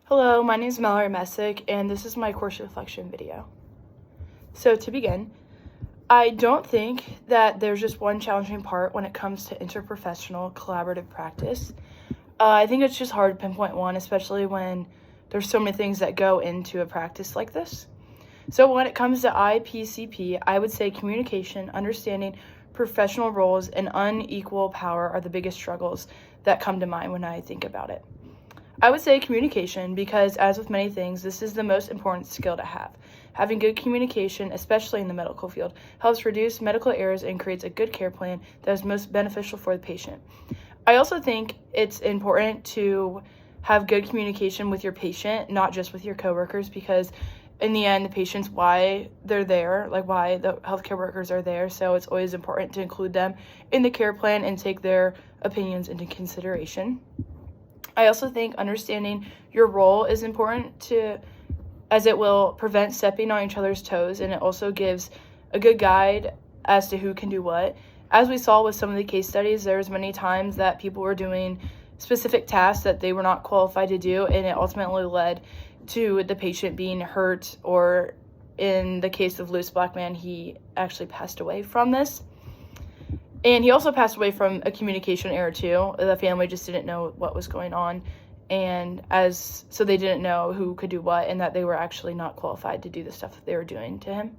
Hello, my name is Mallory Messick, and this is my course reflection video. So to begin, I don't think that there's just one challenging part when it comes to interprofessional collaborative practice. I think it's just hard to pinpoint one, especially when there's so many things that go into a practice like this. So when it comes to IPCP, I would say communication, understanding professional roles, and unequal power are the biggest struggles that come to mind when I think about it. I would say communication because, as with many things, this is the most important skill to have. Having good communication, especially in the medical field, helps reduce medical errors and creates a good care plan that is most beneficial for the patient. I also think it's important to have good communication with your patient, not just with your coworkers, because in the end, the patient's why they're there, like why the healthcare workers are there. So it's always important to include them in the care plan and take their opinions into consideration. I also think understanding your role is important as it will prevent stepping on each other's toes, and it also gives a good guide as to who can do what. As we saw with some of the case studies, there's many times that people were doing specific tasks that they were not qualified to do, and it ultimately led to the patient being hurt, or in the case of Lewis Blackman, he actually passed away from this. And he also passed away from a communication error too. The family just didn't know what was going on, so they didn't know who could do what, and that they were actually not qualified to do the stuff that they were doing to him.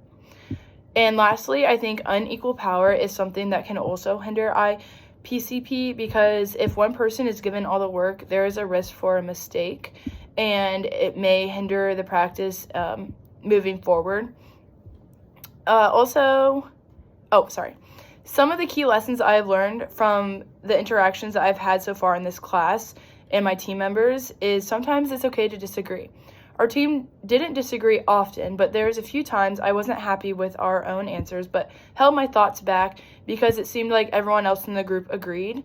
And lastly, I think unequal power is something that can also hinder IPCP, because if one person is given all the work, there is a risk for a mistake, and it may hinder the practice moving forward. Some of the key lessons I have learned from the interactions that I've had so far in this class and my team members is sometimes it's okay to disagree. Our team didn't disagree often, but there's a few times I wasn't happy with our own answers, but held my thoughts back because it seemed like everyone else in the group agreed.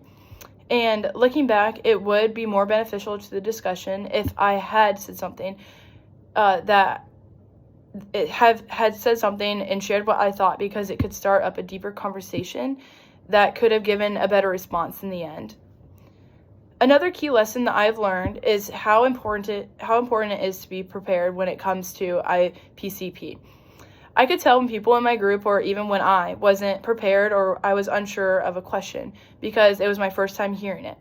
And looking back, it would be more beneficial to the discussion if I had said something had said something and shared what I thought, because it could start up a deeper conversation that could have given a better response in the end. Another key lesson that I've learned is how important it is to be prepared when it comes to IPCP. I could tell when people in my group, or even when I wasn't prepared or I was unsure of a question, because it was my first time hearing it.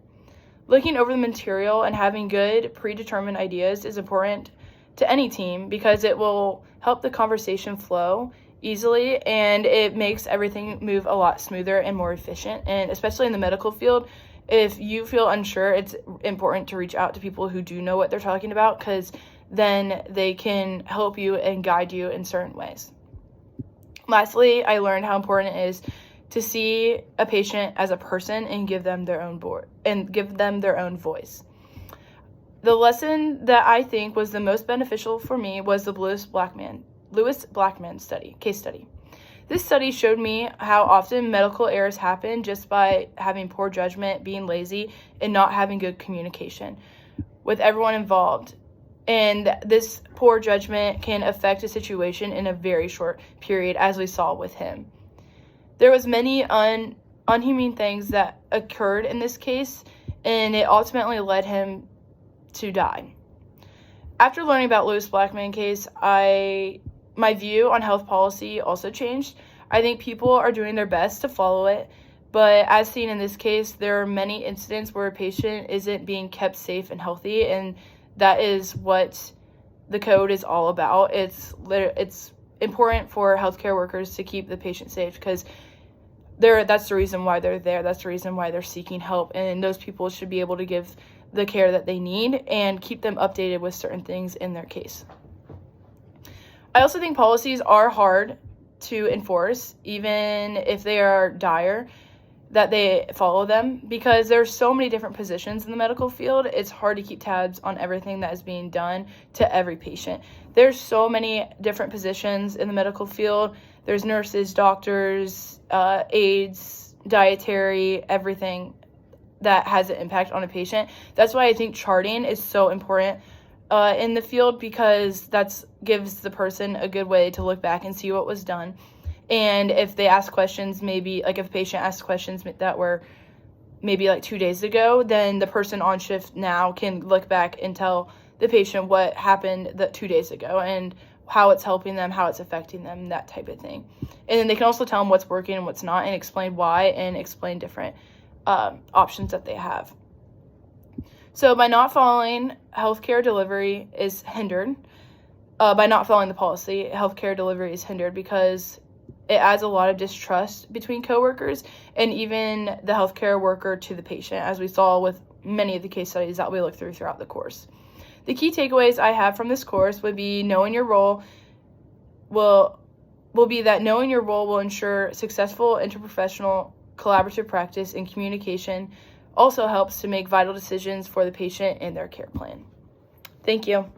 Looking over the material and having good predetermined ideas is important to any team, because it will help the conversation flow easily and it makes everything move a lot smoother and more efficient. And especially in the medical field, if you feel unsure, it's important to reach out to people who do know what they're talking about, because then they can help you and guide you in certain ways. Lastly, I learned how important it is to see a patient as a person and give them their own voice. The lesson that I think was the most beneficial for me was the Lewis Blackman case study. This study showed me how often medical errors happen just by having poor judgment, being lazy, and not having good communication with everyone involved. And this poor judgment can affect a situation in a very short period, as we saw with him. There was many unhuman things that occurred in this case, and it ultimately led him to die. After learning about Lewis Blackman case, my view on health policy also changed. I think people are doing their best to follow it, but as seen in this case, there are many incidents where a patient isn't being kept safe and healthy, and that is what the code is all about. It's important for healthcare workers to keep the patient safe, because that's the reason why they're there. That's the reason why they're seeking help, and those people should be able to give the care that they need and keep them updated with certain things in their case. I also think policies are hard to enforce, even if they are dire, that they follow them, because there's so many different positions in the medical field. It's hard to keep tabs on everything that is being done to every patient. There's so many different positions in the medical field. There's nurses, doctors, aides, dietary, everything that has an impact on a patient. That's why I think charting is so important in the field, because that gives the person a good way to look back and see what was done. And if they ask questions, maybe like if a patient asks questions that were maybe like 2 days ago, then the person on shift now can look back and tell the patient what happened 2 days ago and how it's helping them, how it's affecting them, that type of thing. And then they can also tell them what's working and what's not, and explain why, and explain different options that they have. So by not following healthcare delivery is hindered. By not following the policy, healthcare delivery is hindered because it adds a lot of distrust between coworkers and even the healthcare worker to the patient, as we saw with many of the case studies that we looked through throughout the course. The key takeaways I have from this course would be knowing your role will ensure successful interprofessional collaborative practice and communication. Also helps to make vital decisions for the patient and their care plan. Thank you.